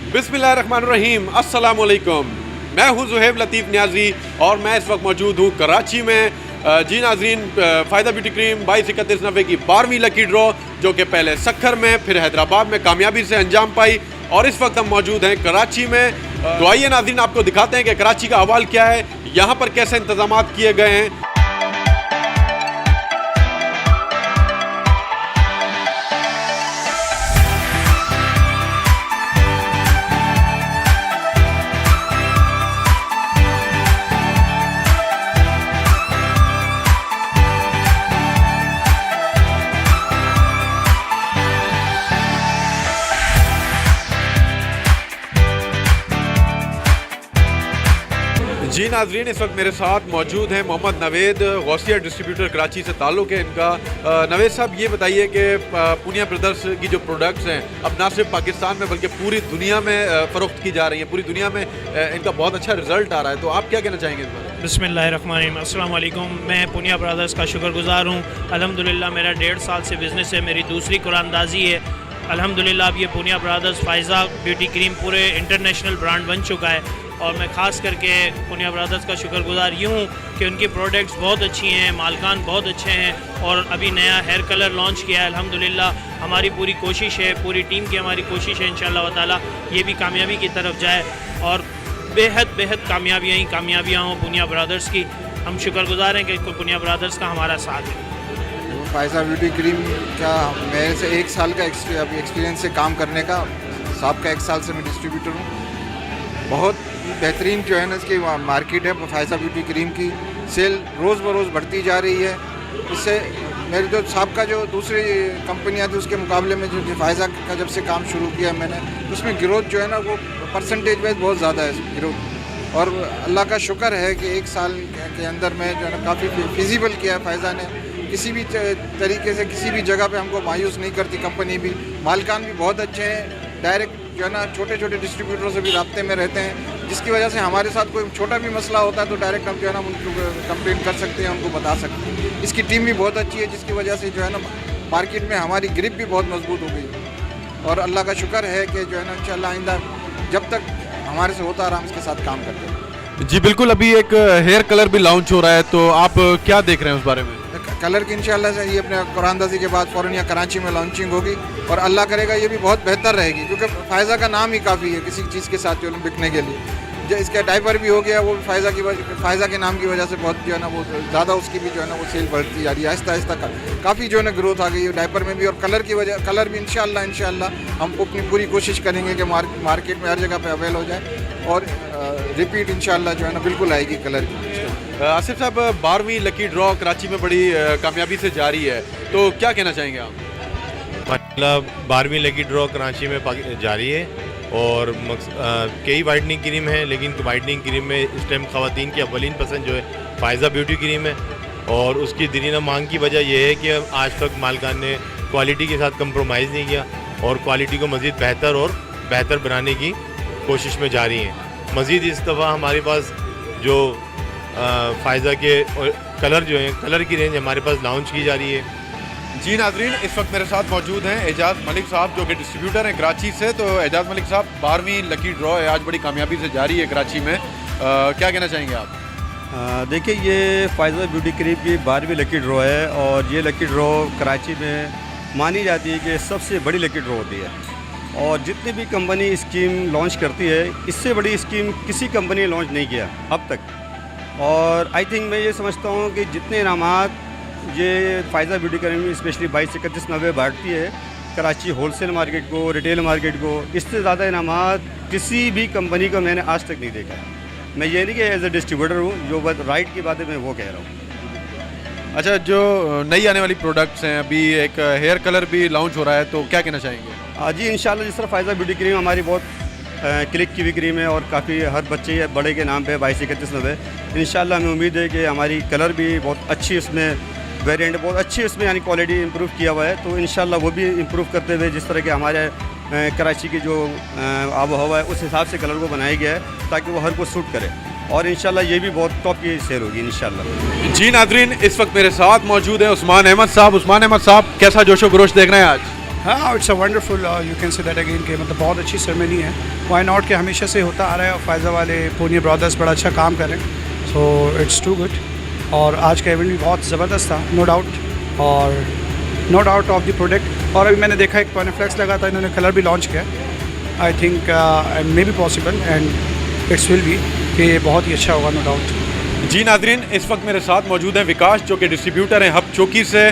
बिस्मिल्लाहिर्रहमानिर्रहीम, अस्सलाम वालेकुम। मैं हूं ज़ुहैब लतीफ़ न्याज़ी और मैं इस वक्त मौजूद हूं कराची में। जी नाज़रीन, फ़ायदा ब्यूटी क्रीम 22-31-90 की 12वीं लकी ड्रॉ जो कि पहले सक्खर में फिर हैदराबाद में कामयाबी से अंजाम पाई और इस वक्त हम मौजूद हैं कराची में। तो आइए नाज़रीन, आपको दिखाते हैं कि कराची का अहवाल क्या है, यहाँ पर कैसे इंतज़ाम किए गए हैं। जी नाज़रीन, इस वक्त मेरे साथ मौजूद हैं मोहम्मद नवेद, गौसिया डिस्ट्रीब्यूटर कराची से ताल्लुक़ है इनका। नवेद साहब, ये बताइए कि पूनिया ब्रदर्स की जो प्रोडक्ट्स हैं अब ना सिर्फ पाकिस्तान में बल्कि पूरी दुनिया में फ़रोख्त की जा रही हैं, पूरी दुनिया में इनका बहुत अच्छा रिज़ल्ट आ रहा है, तो आप क्या कहना चाहेंगे इस बारे में? बिस्मिल्लाहिर्रहमानिर्रहीम, अस्सलाम वालेकुम। मैं पूनिया ब्रदर्स का शुक्रगुज़ार हूँ। अल्हम्दुलिल्लाह मेरा 1.5 साल से बिज़नेस है, मेरी दूसरी कुरानदाजी है। अल्हम्दुलिल्लाह अब ये Poonia brothers Faiza beauty cream पूरे इंटरनेशनल ब्रांड बन चुका है और मैं ख़ास करके पूनिया ब्रदर्स का शुक्रगुज़ार यूँ हूँ कि उनकी प्रोडक्ट्स बहुत अच्छी हैं, मालकान बहुत अच्छे हैं और अभी नया हेयर कलर लॉन्च किया है। अल्हम्दुलिल्लाह हमारी पूरी कोशिश है, पूरी टीम की हमारी कोशिश है इंशाअल्लाह ताला ये भी कामयाबी की तरफ जाए और बेहद कामयाबियाँ हों पूनिया ब्रदर्स की। हम शुक्रगुज़ार हैं कि पूनिया ब्रदर्स का हमारा साथ है। फ़ायज़ा ब्यूटी क्रीम का मेरे से 1 साल का एक्सपीरियंस है काम करने का। साहब का 1 साल से मैं डिस्ट्रीब्यूटर हूँ। बहुत बेहतरीन जो है ना इसकी मार्केट है फ़ायज़ा ब्यूटी क्रीम की। सेल रोज़ बरोज़ बढ़ती जा रही है। इससे मेरे जो साहब का जो दूसरी कंपनियाँ थी उसके मुकाबले में जो फ़ायज़ा का जब से काम शुरू किया मैंने, उसमें ग्रोथ जो है ना वो परसेंटेज वाइज बहुत ज़्यादा है ग्रोथ। और अल्लाह का शुक्र है कि 1 साल के अंदर में जो है ना काफ़ी फिजिबल किया है फ़ायज़ा ने। किसी भी तरीके से किसी भी जगह पे हमको मायूस नहीं करती कंपनी भी। मालकान भी बहुत अच्छे हैं, डायरेक्ट जो है ना छोटे छोटे डिस्ट्रीब्यूटरों से भी राब्ते में रहते हैं, जिसकी वजह से हमारे साथ कोई छोटा भी मसला होता है तो डायरेक्ट हम जो है ना उनको कंप्लेंट कर सकते हैं, उनको बता सकते हैं। इसकी टीम भी बहुत अच्छी है जिसकी वजह से जो है ना मार्केट में हमारी ग्रिप भी बहुत मजबूत हो गई और अल्लाह का शुक्र है कि जो है ना इंशाल्लाह आइंदा जब तक हमारे से होता रहा हम इसके साथ काम करते हैं। जी बिल्कुल, अभी एक हेयर कलर भी लॉन्च हो रहा है, तो आप क्या देख रहे हैं उस बारे में? कलर की इंशाल्लाह से ये अपने कुरानदाजी के बाद फ़ौरन यहाँ कराची में लॉन्चिंग होगी और अल्लाह करेगा ये भी बहुत बेहतर रहेगी क्योंकि फ़ायज़ा का नाम ही काफ़ी है किसी चीज़ के साथ जो बिकने के लिए। जो इसका डायपर भी हो गया वो भी फ़ायज़ा के नाम की वजह से बहुत जो है ना वो ज़्यादा उसकी भी जो है ना वो सेल बढ़ती जा रही है। आहिस्ता आहिस्ता काफ़ी जो है ना ग्रोथ आ गई है डायपर में भी और कलर की वजह कलर भी इंशाल्लाह हम अपनी पूरी कोशिश करेंगे कि मार्केट में हर जगह पर अवेल हो जाए और रिपीट इंशाल्लाह जो है ना बिल्कुल आएगी कलर की। आसिफ साहब, 12वीं लकी ड्रॉ कराची में बड़ी कामयाबी से जारी है, तो क्या कहना चाहेंगे आप? मतलब 12वीं लकी ड्रॉ कराची में जारी है और कई वाइटनिंग क्रीम है, लेकिन वाइटनिंग क्रीम में इस टाइम ख़वातीन की अव्वलीन पसंद जो है फ़ायज़ा ब्यूटी क्रीम है और उसकी दरीना मांग की वजह यह है कि आज तक मालकान ने क्वालिटी के साथ कंप्रोमाइज़ नहीं किया और क्वालिटी को मज़ीद बेहतर बनाने की कोशिश में जारी हैं। मज़ीद इस दफ़ा हमारे पास जो फ़ायज़ा के कलर जो हैं, कलर की रेंज हमारे पास लॉन्च की जा रही है। जी नाज़रीन, इस वक्त मेरे साथ मौजूद हैं एजाज़ मलिक साहब जो कि डिस्ट्रीब्यूटर हैं कराची से। तो एजाज़ मलिक साहब, 12वीं लकी ड्रॉ है, आज बड़ी कामयाबी से जारी है कराची में, क्या कहना चाहेंगे आप? देखिए, ये फ़ायज़ा ब्यूटी क्रीम की 12वीं लकी ड्रॉ है और ये लकी ड्रॉ कराची में मानी जाती है कि सबसे बड़ी लकी ड्रॉ होती है और जितनी भी कंपनी स्कीम लॉन्च करती है इससे बड़ी स्कीम किसी कंपनी ने लॉन्च नहीं किया अब तक। और आई थिंक मैं ये समझता हूँ कि जितने इनामात ये फ़ायज़ा ब्यूटी क्रीम स्पेशली 22-31-90 बांटती है कराची होलसेल मार्केट को, रिटेल मार्केट को, इससे ज़्यादा इनामात किसी भी कंपनी को मैंने आज तक नहीं देखा। मैं ये नहीं कि एज ए डिस्ट्रीब्यूटर हूँ, जो बात राइट की बात है मैं वो कह रहा हूँ। अच्छा, जो नई आने वाली प्रोडक्ट्स हैं, अभी एक हेयर कलर भी लॉन्च हो रहा है, तो क्या कहना चाहेंगे? जी इंशाल्लाह, जिस तरह फ़ायज़ा ब्यूटी क्रीम हमारी बहुत क्लिक की भी क्रीम है और काफ़ी हर बच्चे बड़े के नाम पे 22-31-90 इंशाल्लाह हमें उम्मीद है कि हमारी कलर भी बहुत अच्छी उसमें वेरिएंट बहुत अच्छी उसमें यानी क्वालिटी इंप्रूव किया हुआ है, तो इंशाल्लाह वो भी इंप्रूव करते हुए जिस तरह के हमारे कराची की जो आब हवा है उस हिसाब से कलर को बनाया गया है ताकि वो हर को सूट करे और इंशाल्लाह ये भी बहुत टॉप की सेल होगी इंशाल्लाह। जी नाज़रीन, इस वक्त मेरे साथ मौजूद है उस्मान अहमद साहब। उस्मान अहमद साहब, कैसा जोशो खरोश देख रहे हैं आज? हाँ, it's a wonderful, you can say that again कि मतलब बहुत अच्छी सेरेमनी है। वाई नॉट के हमेशा से होता आ रहा है और फ़ायज़ा वाले पूनिया ब्रदर्स बड़ा अच्छा काम कर रहे हैं, सो इट्स टू गुड। और आज का इवेंट भी बहुत ज़बरदस्त था, नो डाउट, और no doubt of the product. और अभी मैंने देखा एक पॉइंटफ्लेक्स लगा था, इन्होंने कलर भी लॉन्च किया। I think may be possible and it's will be कि बहुत ही अच्छा होगा, नो डाउट। जी नाजरीन, इस वक्त मेरे साथ मौजूद है विकास जो कि डिस्ट्रीब्यूटर हैं हब चौकी से।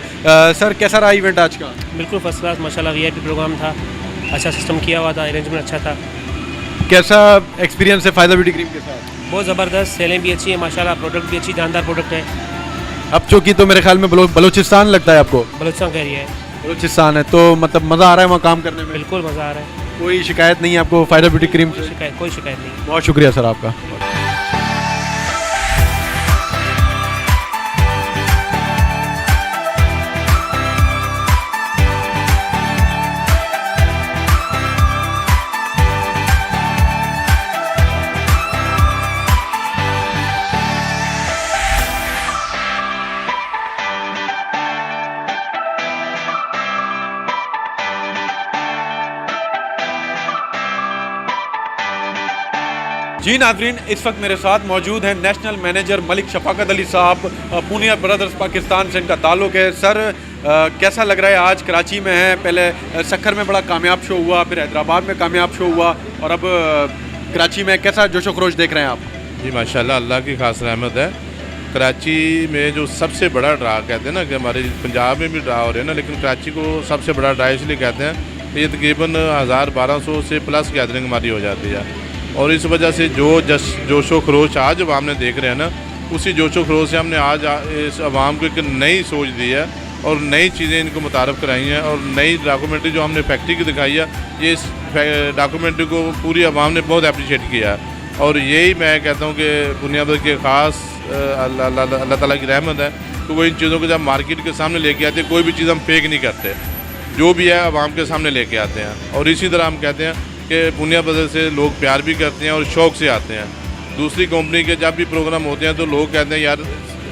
सर कैसा रहा इवेंट आज का? बिल्कुल फर्स्ट क्लास माशाल्लाह, वीआईपी प्रोग्राम था, अच्छा सिस्टम किया हुआ था, अरेंजमेंट अच्छा था। कैसा एक्सपीरियंस है फ़ायदा ब्यूटी क्रीम के साथ? बहुत ज़बरदस्त, सेलिंग भी अच्छी है माशाल्लाह, प्रोडक्ट भी अच्छी जानदार प्रोडक्ट है। हब चौकी तो मेरे ख्याल में बलोचिस्तान लगता है आपको? बलूचिस्तान का एरिया है। बलोचिस्तान है तो मतलब मज़ा आ रहा है वहाँ काम करने में? बिल्कुल मज़ा आ रहा है, कोई शिकायत नहीं है आपको फ़ायदा ब्यूटी क्रीम से? कोई शिकायत नहीं। बहुत शुक्रिया सर आपका। जी नाजरीन, इस वक्त मेरे साथ मौजूद हैं नेशनल मैनेजर मलिक शफाकत अली साहब, पूनिया ब्रदर्स पाकिस्तान से इनका ताल्लुक़ है। सर कैसा लग रहा है आज कराची में है? पहले सक्खर में बड़ा कामयाब शो हुआ, फिर हैदराबाद में कामयाब शो हुआ और अब कराची में कैसा जोशो खरोश देख रहे हैं आप? जी माशाल्लाह, अल्लाह की खास रहमत है। कराची में जो सबसे बड़ा ड्रा कहते हैं ना, कि हमारे पंजाब में भी ड्रा हो रहे हैं ना, लेकिन कराची को सबसे बड़ा ड्रा इसलिए कहते हैं कि ये तकरीबन 1000-1200 से प्लस गैदरिंग हमारी हो जाती है। और इस वजह से जो जोशो खरोश आज अवाम ने देख रहे हैं ना, उसी जोशो खरोश से हमने आज इस अवाम को एक नई सोच दी है और नई चीज़ें इनको मुतारफ़ कराई हैं। और नई डॉक्यूमेंट्री जो हमने फैक्ट्री की दिखाई है, ये इस डॉक्यूमेंट्री को पूरी अवाम ने बहुत अप्रिशिएट किया है। और यही मैं कहता हूँ कि बुनियाद की ख़ास अल्लाह ताला की रहमत है कि वो इन चीज़ों को जब मार्केट के सामने लेके आते हैं, कोई भी चीज़ हम फेक नहीं करते, जो भी है अवाम के सामने लेके आते हैं। और इसी तरह हम कहते हैं कि पूनिया ब्रदर्स से लोग प्यार भी करते हैं और शौक़ से आते हैं। दूसरी कंपनी के जब भी प्रोग्राम होते हैं तो लोग कहते हैं यार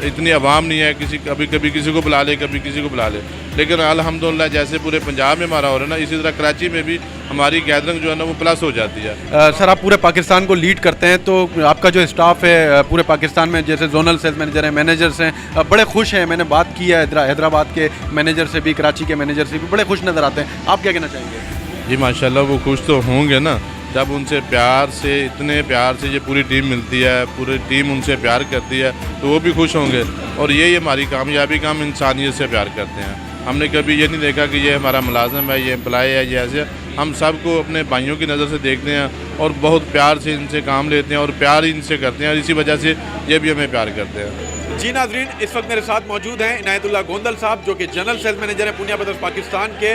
इतनी आवाम नहीं है, कभी किसी को बुला ले, कभी किसी को बुला ले। लेकिन अल्हम्दुलिल्लाह जैसे पूरे पंजाब में हमारा हो रहा है ना, इसी तरह कराची में भी हमारी गैदरिंग जो है ना वो प्लस हो जाती है। सर आप पूरे पाकिस्तान को लीड करते हैं, तो आपका जो स्टाफ है पूरे पाकिस्तान में, जैसे जोनल सेल्स मैनेजर हैं, मैनेजर्स हैं, बड़े खुश हैं। मैंने बात की है हैदराबाद के मैनेजर से भी, कराची के मैनेजर से भी, बड़े खुश नज़र आते हैं। आप क्या कहना चाहेंगे? जी माशाल्लाह, वो खुश तो होंगे ना जब उनसे प्यार से, इतने प्यार से ये पूरी टीम मिलती है, पूरी टीम उनसे प्यार करती है, तो वो भी खुश होंगे। और यही हमारी कामयाबी का, हम इंसानियत से प्यार करते हैं। हमने कभी ये नहीं देखा कि ये हमारा मुलाजिम है, ये एम्प्लॉय है, ये ऐसे। हम सबको अपने भाइयों की नज़र से देखते हैं और बहुत प्यार से इनसे काम लेते हैं और प्यार इनसे करते हैं, और इसी वजह से ये भी हमें प्यार करते हैं। जी नाजरीन, इस वक्त मेरे साथ मौजूद हैं इनायतुल्लाह गोंदल साहब जो कि जनरल सेल्स मैनेजर हैं पूनिया ब्रदर्स पाकिस्तान के।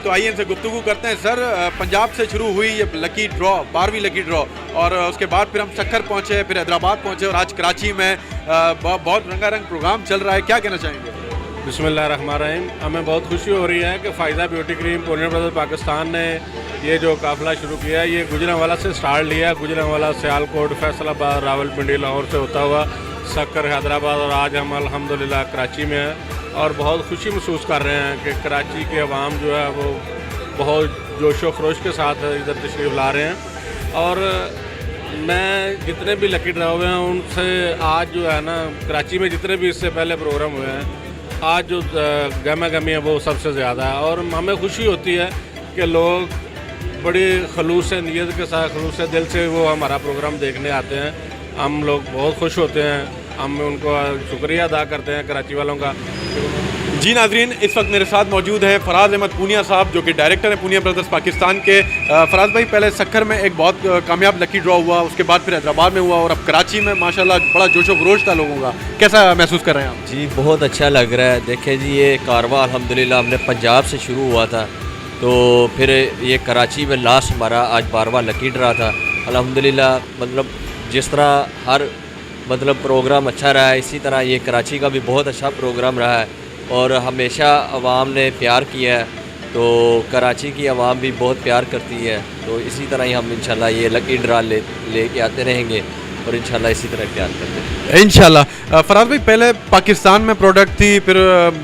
तो आइए इनसे गुफ्तगू करते हैं। सर पंजाब से शुरू हुई ये लकी ड्रॉ, 12वीं लकी ड्रॉ, और उसके बाद फिर हम सक्खर पहुँचे, फिर हैदराबाद पहुँचे और आज कराची में बहुत रंगारंग प्रोग्राम चल रहा है। क्या कहना चाहेंगे? बिस्मिल्लाहिर्रहमानिर्रहीम। हमें बहुत खुशी हो रही है कि Faiza beauty cream Poonia brothers Pakistan ने ये जो काफ़िला शुरू किया है, ये गुजरांवाला से स्टार्ट लिया। गुजरांवाला, सियालकोट, फैसलाबाद, रावलपिंडी, लाहौर से होता हुआ सक्कर, हैदराबाद, और आज हम अल्हम्दुलिल्लाह कराची में हैं। और बहुत खुशी महसूस कर रहे हैं कि कराची के अवाम जो है वो बहुत जोशो खरोश के साथ इधर तशरीफ़ ला रहे हैं। और मैं जितने भी लकी ड्रा हुए हैं उनसे आज जो है ना, कराची में जितने भी इससे पहले प्रोग्राम हुए हैं, आज जो गमा गमी है वो सबसे ज़्यादा है। और हमें खुशी होती है कि लोग बड़ी खलूस नीयत के साथ, खलूस दिल से वो हमारा प्रोग्राम देखने आते हैं। हम लोग बहुत खुश होते हैं, हम उनको शुक्रिया अदा करते हैं कराची वालों का। जी नाजरीन, इस वक्त मेरे साथ मौजूद हैं फराज अहमद पूनिया साहब जो कि डायरेक्टर हैं पूनिया ब्रदर्स पाकिस्तान के। फराज भाई, पहले सक्खर में एक बहुत कामयाब लकी ड्रॉ हुआ, उसके बाद फिर हैदराबाद में हुआ और अब कराची में माशाल्लाह बड़ा जोशो खरोश था लोगों का। कैसा महसूस कर रहे हैं आप? जी बहुत अच्छा लग रहा है। देखें जी, ये कारवां अल्हम्दुलिल्लाह हमने पंजाब से शुरू हुआ था, तो फिर ये कराची में लास्ट हमारा आज 12वां लकी ड्रा था। अल्हम्दुलिल्लाह मतलब जिस तरह हर प्रोग्राम अच्छा रहा है, इसी तरह ये कराची का भी बहुत अच्छा प्रोग्राम रहा है और हमेशा आवाम ने प्यार किया है, तो कराची की आवाम भी बहुत प्यार करती है। तो इसी तरह ही हम इंशाल्लाह ये लकी ड्रा लेके आते रहेंगे और इंशाल्लाह इसी तरह तैयार करते हैं। इंशाल्लाह। फराज भाई, पहले पाकिस्तान में प्रोडक्ट थी, फिर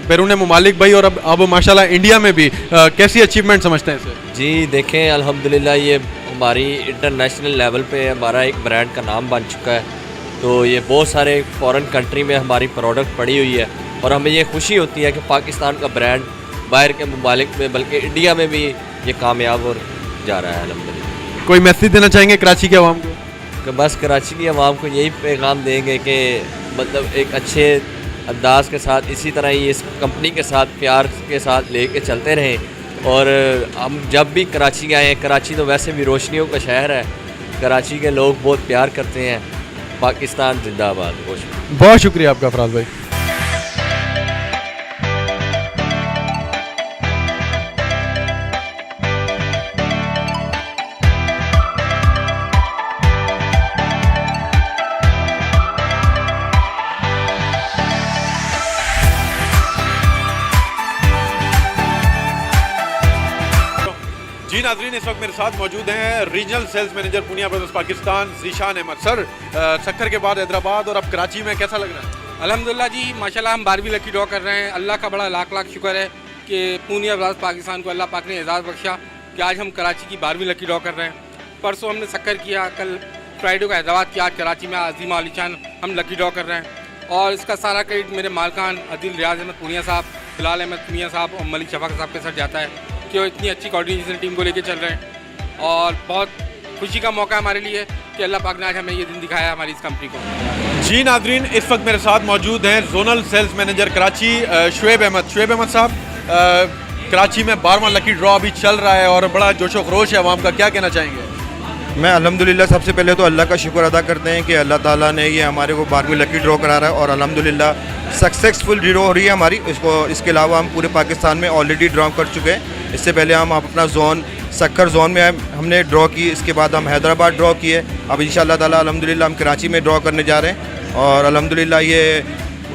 बैरून ममालिक भाई, और अब माशाल्लाह इंडिया में भी, कैसी अचीवमेंट समझते हैं इसे? जी देखें, अल्हम्दुलिल्लाह ये हमारी इंटरनेशनल लेवल पे हमारा एक ब्रांड का नाम बन चुका है। तो ये बहुत सारे फॉरेन कंट्री में हमारी प्रोडक्ट पड़ी हुई है और हमें ये खुशी होती है कि पाकिस्तान का ब्रांड बाहर के ममालिक में बल्कि इंडिया में भी ये कामयाब हो जा रहा है अल्हम्दुलिल्लाह। कोई मैसेज देना चाहेंगे कराची के अवाम को? कि बस कराची की आवाम को यही पैगाम देंगे कि मतलब एक अच्छे अंदाज के साथ इसी तरह ही इस कंपनी के साथ प्यार के साथ लेके चलते रहें। और हम जब भी कराची आए हैं, कराची तो वैसे भी रोशनियों का शहर है, कराची के लोग बहुत प्यार करते हैं। पाकिस्तान जिंदाबाद। बहुत शुक्रिया आपका फराज भाई। जी नाजरीन, इस वक्त मेरे साथ मौजूद हैं regional sales manager Poonia brothers Pakistan Zeeshan Ahmed. Sir, Sukkur के बाद हैदराबाद और अब कराची में कैसा लग रहा है? अल्हम्दुलिल्लाह जी, माशाल्लाह हम 12वीं लकी ड्रॉ कर रहे हैं। अल्लाह का बड़ा लाख लाख शुक्र है कि पूनिया ब्रदर्स पाकिस्तान को अल्लाह पाक ने एजाज़ बख्शा कि आज हम कराची की 12वीं लकी ड्रॉ कर रहे हैं। परसों हमने सक्खर किया, कल फ्राइडे को हैदराबाद किया, आज कराची में अजीम आलीशान हम लकी ड्रॉ कर रहे हैं। और इसका सारा क्रेडिट मेरे मालकान अदिल रियाज अहमद पूनिया साहब, बिलाल अहमद पूनिया साहब और मलिक शफाक साहब के साथ जाता है कि वो इतनी अच्छी कोऑर्डिनेशन टीम को लेके चल रहे हैं। और बहुत खुशी का मौका है हमारे लिए कि अल्लाह पाक ने आज हमें ये दिन दिखाया है हमारी इस कंपनी को। जी नाजरीन, इस वक्त मेरे साथ मौजूद हैं zonal sales manager Karachi Shoaib Ahmed. Shoaib Ahmed sahab, Karachi में 12वां लकी ड्रॉ अभी चल रहा है और बड़ा जोशो खरोश है अवाम का, क्या कहना चाहेंगे? मैं अल्हम्दुलिल्लाह सबसे पहले तो अल्लाह का शुक्र अदा करते हैं कि अल्लाह ताला ने ये हमारे को 12वीं लकी ड्रॉ करा रहा है और अल्हम्दुलिल्लाह सक्सेसफुल ड्रॉ हो रही है हमारी। इसके अलावा हम पूरे पाकिस्तान में ऑलरेडी ड्रॉ कर चुके हैं। इससे पहले हम अपना जोन सक्खर जोन में हमने ड्रॉ की, इसके बाद हम हैदराबाद ड्रॉ किए, अब इंशाअल्लाह ताला अल्हम्दुलिल्लाह हम कराची में ड्रॉ करने जा रहे हैं। और अल्हम्दुलिल्लाह ये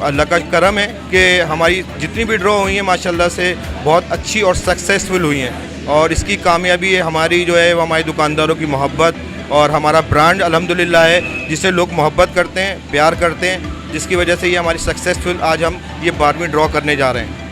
अल्लाह का करम है कि हमारी जितनी भी ड्रॉ हुई हैं माशाल्लाह से बहुत अच्छी और सक्सेसफुल हुई हैं। और इसकी कामयाबी है हमारी जो है वो हमारे दुकानदारों की मोहब्बत और हमारा ब्रांड अल्हम्दुलिल्लाह है जिससे लोग मोहब्बत करते हैं, प्यार करते हैं, जिसकी वजह से ये हमारी सक्सेसफुल आज हम ये 12वीं ड्रॉ करने जा रहे हैं।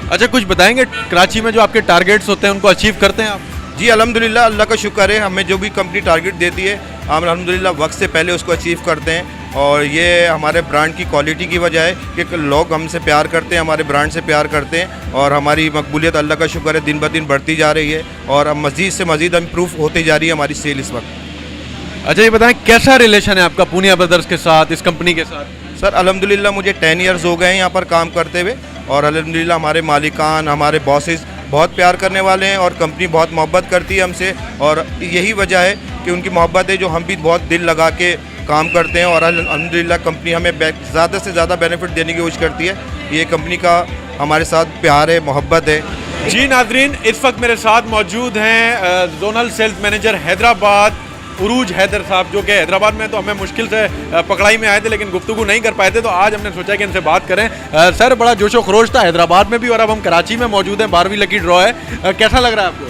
अच्छा, कुछ बताएंगे कराची में जो आपके टारगेट्स होते हैं उनको अचीव करते हैं आप? जी अल्हम्दुलिल्लाह, अल्लाह का शुक्र है, हमें जो भी कंपनी टारगेट देती है हम अल्हम्दुलिल्लाह वक्त से पहले उसको अचीव करते हैं। और ये हमारे ब्रांड की क्वालिटी की वजह है कि लोग हमसे प्यार करते हैं, हमारे ब्रांड से प्यार करते हैं और हमारी मकबूलियत अल्लाह का शुक्र है दिन ब दिन बढ़ती जा रही है और अब मज़ीद से मज़ीद इम्प्रूव होती जा रही है हमारी सेल इस वक्त। अच्छा, ये बताएं कैसा रिलेशन है आपका पूनिया ब्रदर्स के साथ, इस कंपनी के साथ? सर अल्हम्दुलिल्लाह मुझे 10 ईयर्स हो गए हैं यहाँ पर काम करते हुए और अल्हम्दुलिल्लाह हमारे मालिकान, हमारे बॉसेस बहुत प्यार करने वाले हैं और कंपनी बहुत मोहब्बत करती है हमसे। और यही वजह है कि उनकी मोहब्बत है जो हम भी बहुत दिल लगा के काम करते हैं और अल्हम्दुलिल्लाह कंपनी हमें ज़्यादा से ज़्यादा बेनिफिट देने की कोशिश करती है। ये कंपनी का हमारे साथ प्यार है, मोहब्बत है। जी नाजरीन, इस वक्त मेरे साथ मौजूद हैं जोनल सेल्स मैनेजर हैदराबाद उरूज हैदर साहब, जो कि हैदराबाद में तो हमें मुश्किल से पकड़ाई में आए थे लेकिन गुफ्तगू नहीं कर पाए थे, तो आज हमने सोचा कि इनसे बात करें। सर, बड़ा जोशो खरोश था हैदराबाद में भी और अब हम कराची में मौजूद हैं, 12वीं लकी ड्रॉ है, कैसा लग रहा है आपको?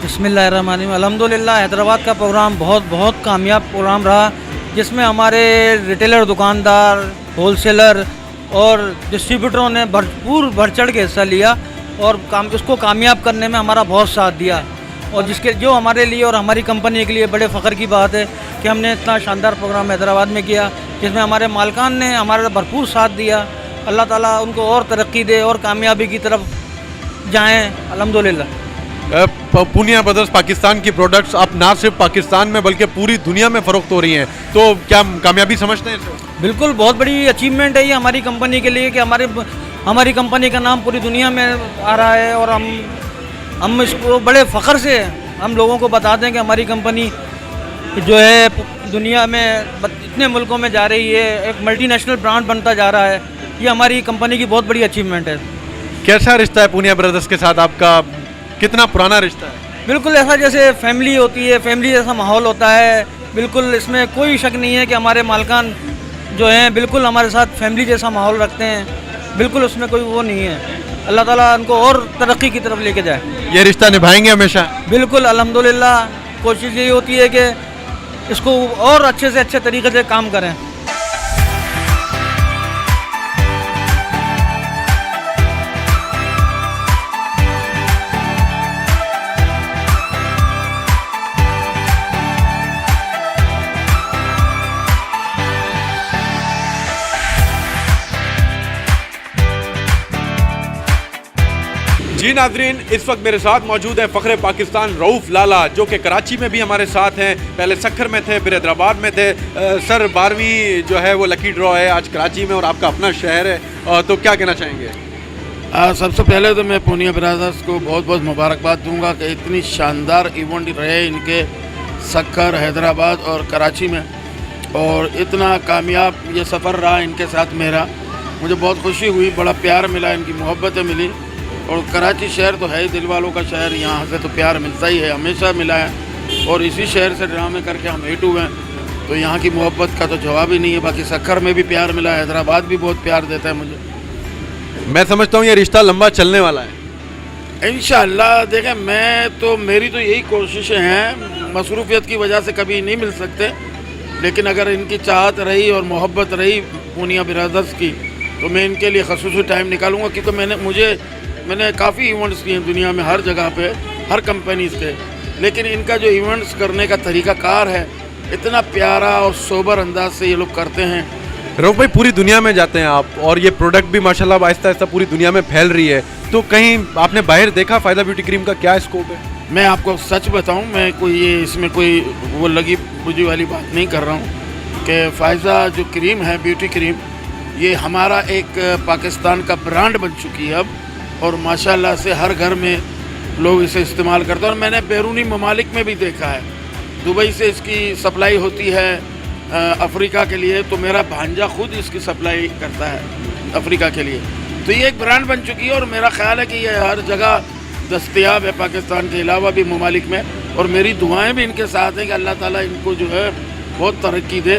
बिस्मिल्लाहिर्रहमानिर्रहीम। अल्हम्दुलिल्लाह हैदराबाद का प्रोग्राम बहुत कामयाब प्रोग्राम रहा, जिसमें हमारे रिटेलर, दुकानदार, होलसेलर और डिस्ट्रीब्यूटरों ने भरपूर बढ़ चढ़ के हिस्सा लिया और उसको कामयाब करने में हमारा बहुत साथ दिया। और जिसके जो हमारे लिए और हमारी कंपनी के लिए बड़े फ़ख्र की बात है कि हमने इतना शानदार प्रोग्राम हैदराबाद में किया जिसमें हमारे मालकान ने हमारा भरपूर साथ दिया। अल्लाह ताला उनको और तरक्की दे और कामयाबी की तरफ जाएँ अल्हम्दुलिल्लाह। पूनिया ब्रदर्स पाकिस्तान की प्रोडक्ट्स आप ना सिर्फ पाकिस्तान में बल्कि पूरी दुनिया में फ़रोख्त हो रही हैं, तो क्या कामयाबी समझते हैं इसे? बिल्कुल, बहुत बड़ी अचीवमेंट है ये हमारी कंपनी के लिए कि हमारी कंपनी का नाम पूरी दुनिया में आ रहा है और हम इसको बड़े फ़ख्र से हम लोगों को बताते हैं कि हमारी कंपनी जो है दुनिया में इतने मुल्कों में जा रही है, एक मल्टीनेशनल ब्रांड बनता जा रहा है। ये हमारी कंपनी की बहुत बड़ी अचीवमेंट है। कैसा रिश्ता है पूनिया ब्रदर्स के साथ आपका, कितना पुराना रिश्ता है? बिल्कुल ऐसा जैसे फैमिली होती है, फैमिली जैसा माहौल होता है। बिल्कुल इसमें कोई शक नहीं है कि हमारे मालकान जो हैं बिल्कुल हमारे साथ फैमिली जैसा माहौल रखते हैं, बिल्कुल उसमें कोई वो नहीं है। अल्लाह ताला उनको और तरक्की की तरफ लेके जाए। ये रिश्ता निभाएंगे हमेशा? बिल्कुल, अल्हम्दुलिल्लाह कोशिश यही होती है कि इसको और अच्छे से अच्छे तरीके से काम करें। जी नाजरीन, इस वक्त मेरे साथ मौजूद है फ़ख्र पाकिस्तान रऊफ़ लाला, जो कि कराची में भी हमारे साथ हैं। पहले सक्खर में थे, फिर हैदराबाद में थे। सर, 12वीं जो है वो लकी ड्रॉ है आज कराची में और आपका अपना शहर है, तो क्या कहना चाहेंगे? सबसे पहले तो मैं पूनिया ब्रदर्स को बहुत बहुत मुबारकबाद दूंगा कि इतनी शानदार इवेंट रहे इनके सक्खर, हैदराबाद और कराची में, और इतना कामयाब ये सफ़र रहा इनके साथ मेरा। मुझे बहुत खुशी हुई, बड़ा प्यार मिला, इनकी मोहब्बतें मिली। और कराची शहर तो है ही दिल वालों का शहर, यहाँ से तो प्यार मिलता ही है, हमेशा मिला है। और इसी शहर से ड्रामे करके हम हिट हुए हैं, तो यहाँ की मोहब्बत का तो जवाब ही नहीं है। बाकी सक्खर में भी प्यार मिला, हैदराबाद भी बहुत प्यार देता है मुझे। मैं समझता हूँ ये रिश्ता लंबा चलने वाला है इंशाअल्लाह। देखें, मेरी तो यही कोशिशें हैं, मसरूफियत की वजह से कभी नहीं मिल सकते, लेकिन अगर इनकी चाहत रही और मोहब्बत रही पूनिया ब्रदर्स की, तो मैं इनके लिए ख़ुसूसी टाइम निकालूंगा। क्योंकि मैंने काफ़ी इवेंट्स किए हैं दुनिया में, हर जगह पे, हर कंपनीज़ के, लेकिन इनका जो इवेंट्स करने का तरीक़ाकार है, इतना प्यारा और सोबर अंदाज से ये लोग करते हैं। रऊफ़ भाई, पूरी दुनिया में जाते हैं आप, और ये प्रोडक्ट भी माशाल्लाह आहिस्ता आहिस्ता पूरी दुनिया में फैल रही है, तो कहीं आपने बाहर देखा फ़ायदा ब्यूटी क्रीम का क्या स्कोप है? मैं आपको सच बताऊं, मैं इसमें कोई वो लगी बुझी वाली बात नहीं कर रहा हूं कि फ़ायदा जो क्रीम है, ब्यूटी क्रीम, ये हमारा एक पाकिस्तान का ब्रांड बन चुकी है अब, और माशाल्लाह से हर घर में लोग इसे इस्तेमाल करते हैं। और मैंने बैरूनी ममालिक में भी देखा है, दुबई से इसकी सप्लाई होती है अफ्रीका के लिए, तो मेरा भांजा खुद इसकी सप्लाई करता है अफ्रीका के लिए। तो ये एक ब्रांड बन चुकी है, और मेरा ख्याल है कि ये हर जगह दस्तयाब है पाकिस्तान के अलावा भी ममालिक में। और मेरी दुआएं भी इनके साथ हैं कि अल्लाह ताला इनको जो है बहुत तरक्की दे।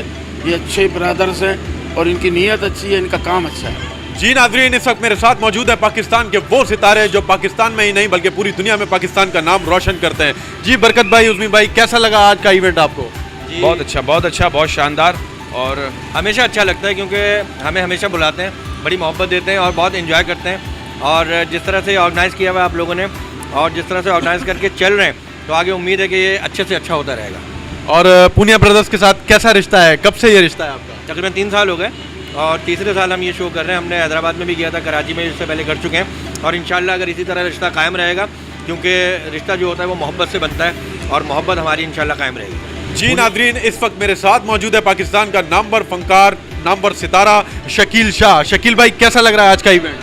ये अच्छे ब्रदर्स हैं और इनकी नीयत अच्छी है, इनका काम अच्छा है। जी नाजरीन, इस वक्त मेरे साथ मौजूद है पाकिस्तान के वो सितारे जो पाकिस्तान में ही नहीं बल्कि पूरी दुनिया में पाकिस्तान का नाम रोशन करते हैं। जी बरकत भाई, उज़मी भाई, कैसा लगा आज का इवेंट आपको? बहुत अच्छा, बहुत शानदार, और हमेशा अच्छा लगता है क्योंकि हमें हमेशा बुलाते हैं, बड़ी मोहब्बत देते हैं और बहुत एंजॉय करते हैं। और जिस तरह से ऑर्गेनाइज़ किया हुआ है आप लोगों ने, और जिस तरह से ऑर्गेनाइज़ करके चल रहे हैं, तो आगे उम्मीद है कि ये अच्छे से अच्छा होता रहेगा। और पूनिया ब्रदर्स के साथ कैसा रिश्ता है, कब से ये रिश्ता है आपका? तकरीबन 3 साल हो गए, और तीसरे साल हम ये शो कर रहे हैं। हमने हैदराबाद में भी किया था, कराची में इससे पहले कर चुके हैं, और इंशाल्लाह अगर इसी तरह रिश्ता कायम रहेगा, क्योंकि रिश्ता जो होता है वो मोहब्बत से बनता है, और मोहब्बत हमारी इंशाल्लाह कायम रहेगी। जी नाजरीन, इस वक्त मेरे साथ मौजूद है पाकिस्तान का नामवर फनकार, नामवर सितारा शकील शाह। शकील भाई, कैसा लग रहा है आज का इवेंट?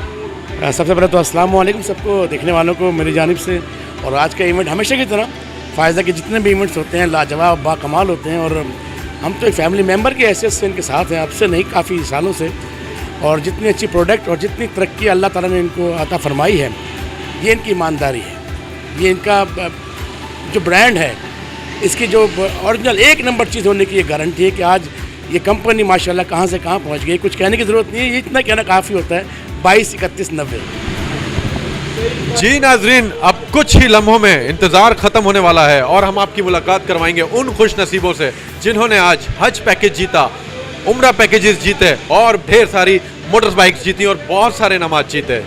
सबसे पहले तो अस्सलाम वालेकुम सबको देखने वालों को मेरी जानिब से। और आज का इवेंट हमेशा की तरह फ़ायदा के जितने भी इवेंट्स होते हैं लाजवाब बाकमाल होते हैं, और हम तो एक फैमिली मेम्बर की हैसियत से इनके साथ हैं, अब से नहीं काफ़ी सालों से। और जितनी अच्छी प्रोडक्ट और जितनी तरक्की अल्लाह ताला ने इनको अता फरमाई है, ये इनकी ईमानदारी है, ये इनका जो ब्रांड है, इसकी जो ओरिजिनल एक नंबर चीज़ होने की ये गारंटी है कि आज ये कंपनी माशाल्लाह कहाँ से कहाँ पहुँच गई। कुछ कहने की ज़रूरत नहीं है, ये इतना कहना काफ़ी होता है। 22 31 90। जी नाजरीन, अब कुछ ही लम्हों में इंतज़ार ख़त्म होने वाला है, और हम आपकी मुलाकात करवाएंगे उन खुश नसीबों से जिन्होंने आज हज पैकेज जीता, उम्रा पैकेजेस जीते, और ढेर सारी मोटर बाइक्स जीती, और बहुत सारे नमाज जीते।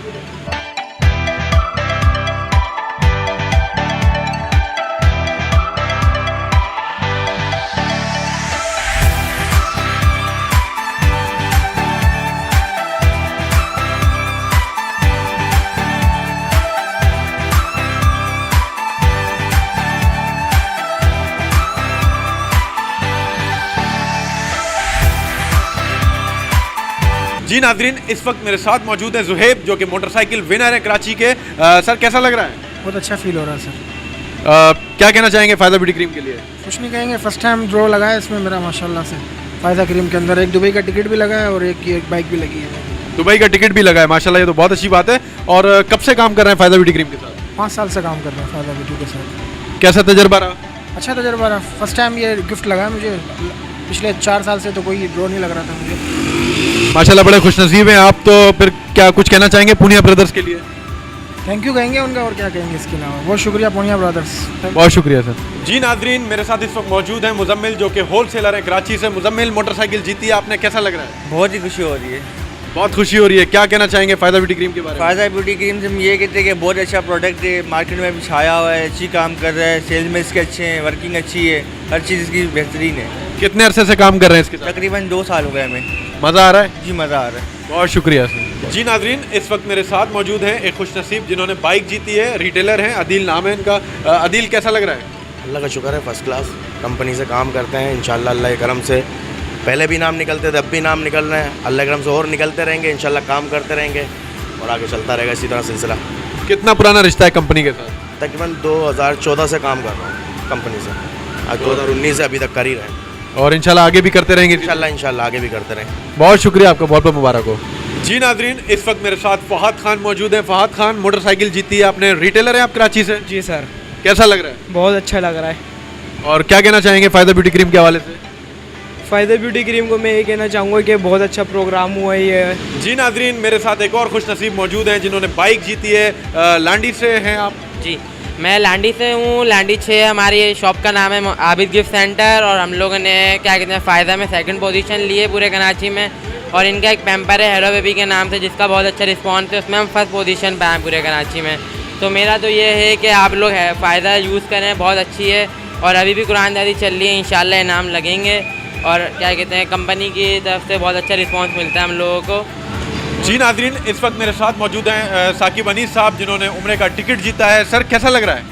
जी नाजरीन, इस वक्त मेरे साथ मौजूद है ज़ुहैब, जो कि मोटरसाइकिल विनर है कराची के। सर, कैसा लग रहा है? बहुत अच्छा फील हो रहा है सर। क्या कहना चाहेंगे फ़ायदा ब्यूटी क्रीम के लिए? कुछ नहीं कहेंगे, फर्स्ट टाइम ड्रॉ लगा है इसमें मेरा माशाल्लाह से। फ़ायदा क्रीम के अंदर एक दुबई का टिकट भी लगा है और एक बाइक भी लगी है। दुबई का टिकट भी लगा है, माशाल्लाह, ये तो बहुत अच्छी बात है। और कब से काम कर रहे हैं फ़ायदा ब्यूटी क्रीम के साथ? 5 साल से काम कर रहे हैं फ़ायदा ब्यूटी के साथ। कैसा तजर्बा रहा? अच्छा तजर्बा रहा। फर्स्ट टाइम ये गिफ्ट लगा है मुझे, पिछले 4 साल से तो कोई ड्रॉ नहीं लग रहा था मुझे। माशाल्लाह, बड़े खुशनसीब हैं आप। तो फिर क्या कुछ कहना चाहेंगे पूनिया ब्रदर्स के लिए? थैंक यू कहेंगे उनका, और क्या कहेंगे इसके अलावा। बहुत शुक्रिया पूनिया ब्रदर्स। बहुत शुक्रिया सर। जी नाजरीन, मेरे साथ इस वक्त मौजूद हैं मुजम्मिल, जो कि होलसेलर हैं कराची से। मुजम्मिल, मोटरसाइकिल जीती है आपने, कैसा लग रहा है? बहुत ही खुशी हो रही है। बहुत खुशी हो रही है। क्या कहना चाहेंगे फ़ायदा ब्यूटी क्रीम के बारे में? फ़ायदा ब्यूटी क्रीम से हम ये कहते हैं कि बहुत अच्छा प्रोडक्ट है, मार्केट में भी छाया हुआ है, अच्छी काम कर रहा है, सेल्स में इसके अच्छे हैं, वर्किंग अच्छी है, हर चीज़ इसकी बेहतरीन है। कितने अरसे से काम कर रहे हैं इसके साथ? तकरीबन 2 साल हो गए हमें। मज़ा आ रहा है? जी मज़ा आ रहा है। बहुत शुक्रिया सर। जी नाजरीन, इस वक्त मेरे साथ मौजूद हैं एक खुशनसीब जिन्होंने बाइक जीती है, रिटेलर हैं, अदील नाम है इनका। अदील, कैसा लग रहा है? अल्लाह का शुक्र है, फर्स्ट क्लास कंपनी से काम करते हैं। इंशाल्लाह अल्लाह के करम से पहले भी नाम निकलते थे, अब भी नाम निकल रहे हैं। अल्लाह के करम से और निकलते रहेंगे, इंशाल्लाह काम करते रहेंगे और आगे चलता रहेगा इसी तरह सिलसिला। कितना पुराना रिश्ता है कंपनी के साथ? तकरीबन 2014 से काम कर रहा हूँ कंपनी से, आज 2019 से अभी तक कर ही रहे हैं और इंशाल्लाह आगे भी करते रहेंगे। इंशाल्लाह आगे भी करते रहेंगे। बहुत शुक्रिया आपका, बहुत बहुत मुबारक हो। जी नाजरीन, इस वक्त मेरे साथ फहद खान मौजूद हैं। फहद खान, मोटरसाइकिल जीती है आपने, रिटेलर हैं आप कराची से? जी सर। कैसा लग रहा है? बहुत अच्छा लग रहा है। और क्या कहना चाहेंगे फ़ायदा ब्यूटी क्रीम के हवाले से? फ़ायदा ब्यूटी क्रीम को मैं ये कहना चाहूँगा कि बहुत अच्छा प्रोग्राम हुआ है ये। जी नाजरीन, मेरे साथ एक और खुश नसीब मौजूद हैं जिन्होंने बाइक जीती है। लांडी से हैं आप? जी, मैं लांडी से हूँ। लांडी 6 हमारी शॉप का नाम है आबिद गिफ्ट सेंटर, और हम लोगों ने क्या कहते हैं फ़ायदा में 2nd पोजीशन ली है पूरे कराची में। और इनका एक पैम्पर है हेरो बेबी के नाम से, जिसका बहुत अच्छा रिस्पॉन्स है, उसमें हम 1st पोजीशन पे हैं पूरे कराची में। तो मेरा तो ये है कि आप लोग है फ़ायदा यूज़ करें, बहुत अच्छी है। और अभी भी कुरानदारी चल रही है, इंशाल्लाह इनाम लगेंगे। और क्या कहते हैं, कंपनी की तरफ से बहुत अच्छा रिस्पॉन्स मिलता है हम लोगों को। जी नाजरीन, इस वक्त मेरे साथ मौजूद हैं साकिब अनीस साहब, जिन्होंने उम्रे का टिकट जीता है। सर, कैसा लग रहा है?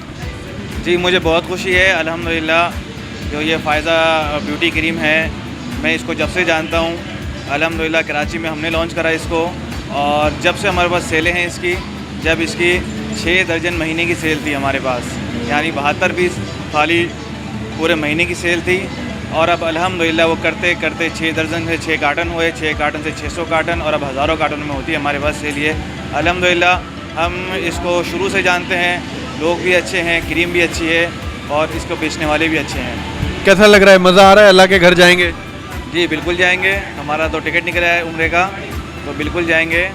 जी, मुझे बहुत खुशी है अल्हम्दुलिल्लाह। जो ये फ़ायदा ब्यूटी क्रीम है, मैं इसको जब से जानता हूँ अल्हम्दुलिल्लाह। कराची में हमने लॉन्च करा इसको, और जब से हमारे पास सेलें हैं इसकी, जब इसकी 6 दर्जन महीने की सेल थी हमारे पास, यानी 72 पीस खाली पूरे महीने की सेल थी। और अब अल्हम्दुलिल्लाह वो करते करते 6 दर्जन से 6 कार्टन हुए, 6 कार्टन से 600 कार्टन, और अब हज़ारों कार्टन में होती है हमारे पास सेल ये। अल्हम्दुलिल्लाह हम इसको शुरू से जानते हैं, लोग भी अच्छे हैं, क्रीम भी अच्छी है, और इसको बेचने वाले भी अच्छे हैं। कैसा लग रहा है? मज़ा आ रहा है? अल्लाह के घर जाएंगे? जी बिल्कुल जाएंगे। हमारा तो टिकट निकला है उम्रे का, तो बिल्कुल जाएंगे।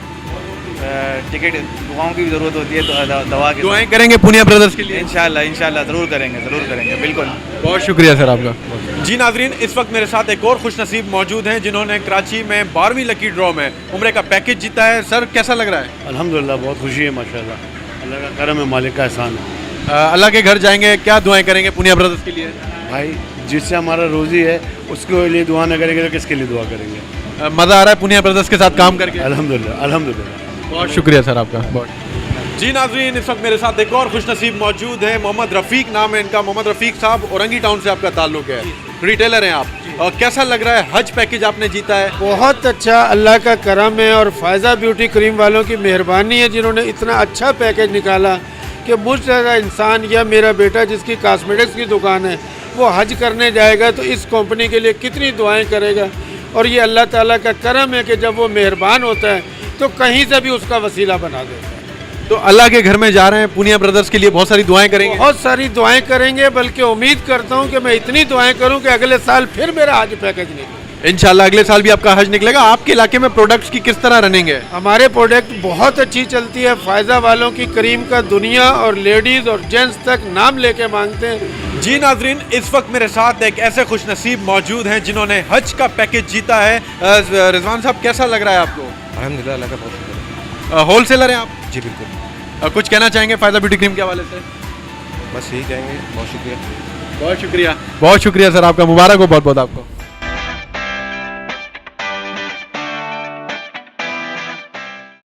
टिकट दुआओं की भी ज़रूरत होती है, तो दवा की दुआएं करेंगे पूनिया ब्रदर्स के लिए? इंशाल्लाह ज़रूर करेंगे बिल्कुल। बहुत शुक्रिया सर आपका। जी नाजरीन, इस वक्त मेरे साथ एक और खुश नसीब मौजूद हैं जिन्होंने कराची में 12वीं लकी ड्रॉ में उम्रे का पैकेज जीता है। सर, कैसा लग रहा है? अल्हम्दुलिल्लाह बहुत खुशी है, माशाल्लाह। अल्लाह का करम है, मालिक का एहसान है। अल्लाह के घर जाएंगे, क्या दुआएं करेंगे पूनिया ब्रदर्स के लिए? भाई, जिससे हमारा रोज़ी है उसके लिए दुआ न करेंगे तो किसके लिए दुआ करेंगे? मज़ा आ रहा है पूनिया ब्रदर्स के साथ काम करके? अल्हम्दुलिल्लाह। बहुत शुक्रिया सर आपका। बहुत जी नाजरीन, इस वक्त मेरे साथ एक और खुशनसीब मौजूद है। मोहम्मद रफ़ीक नाम है इनका। मोहम्मद रफ़ीक साहब, औरंगी टाउन से आपका ताल्लुक है, रिटेलर हैं आप, और कैसा लग रहा है? हज पैकेज आपने जीता है। बहुत अच्छा, अल्लाह का करम है और फ़ायदा ब्यूटी क्रीम वालों की मेहरबानी है जिन्होंने इतना अच्छा पैकेज निकाला कि मुझ जैसा इंसान या मेरा बेटा जिसकी कॉस्मेटिक्स की दुकान है, वो हज करने जाएगा तो इस कंपनी के लिए कितनी दुआएं करेगा। और ये अल्लाह ताला का करम है कि जब वो मेहरबान होता है तो कहीं से भी उसका वसीला बना देता है। तो अल्लाह के घर में जा रहे हैं, पूनिया ब्रदर्स के लिए बहुत सारी दुआएं करेंगे? बहुत सारी दुआएं करेंगे, बल्कि उम्मीद करता हूं कि मैं इतनी दुआएं करूं कि अगले साल फिर मेरा हज पैकेज निकले। इंशाल्लाह अगले साल भी आपका हज निकलेगा। आपके इलाके में प्रोडक्ट्स की किस तरह रनिंग है? हमारे प्रोडक्ट बहुत अच्छी चलती है। फ़ायदा वालों की क्रीम का दुनिया और लेडीज़ और जेंट्स तक नाम लेके मांगते हैं। जी नाजरीन, इस वक्त मेरे साथ एक ऐसे खुश नसीब मौजूद हैं जिन्होंने हज का पैकेज जीता है। रिजवान साहब, कैसा लग रहा है आपको? अल्हम्दुलिल्लाह, अल्लाह का बहुत शुक्र। होलसेलर हैं आप? जी बिल्कुल। कुछ कहना चाहेंगे फ़ायदा ब्यूटी क्रीम के हवाले से? बस यही कहेंगे, बहुत शुक्रिया। बहुत शुक्रिया, बहुत शुक्रिया सर आपका। मुबारक हो बहुत बहुत आपको।